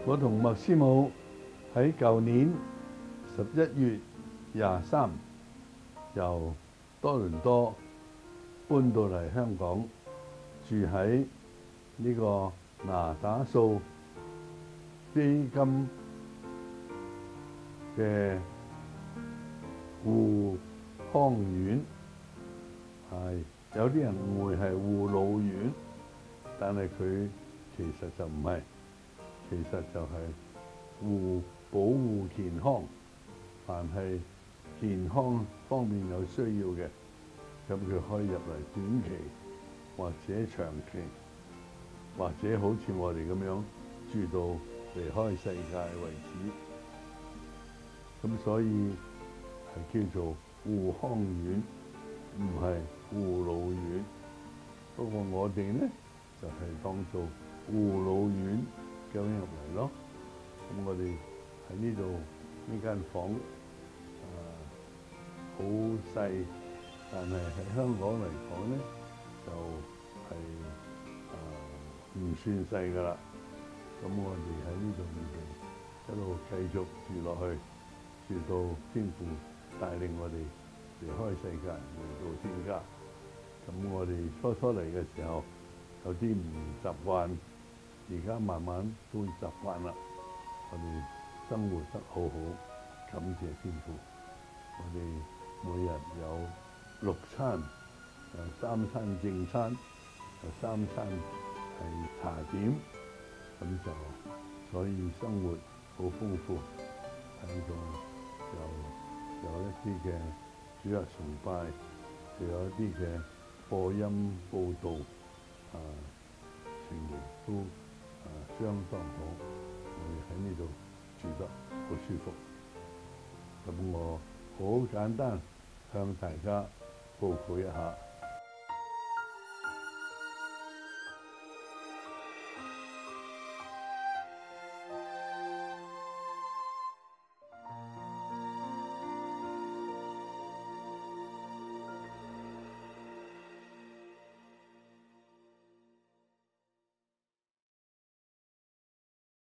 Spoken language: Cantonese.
我同麥師母喺舊年11月23由多倫多搬到嚟香港，住喺呢個那打素基金嘅護康院，有啲人誤會係護老院，但係佢其實就唔係，其實就係保護健康，凡係健康方面有需要嘅，咁佢可以入嚟短期或者長期，或者好似我哋咁樣住到離開世界為止。咁所以係叫做護康院，唔係護老院。不過我哋呢就係當做護老院咁樣入嚟咯。咁我哋喺呢度呢間房好細，但係喺香港嚟講呢就係唔算細㗎啦。咁我哋喺呢度一路繼續住落去，住到天父帶領我哋離開世界，回到天家。咁我哋初嚟嘅時候有啲唔習慣，而家慢慢都習慣啦。我哋生活得好好，感謝天父。我哋每日有6餐，有3餐正餐，有3餐係茶點，咁就所以生活好豐富。喺度有一啲嘅主日崇拜，又有一啲嘅播音報導，全部都相當好。我哋喺呢度住得好舒服。咁我好簡單向大家報告一下。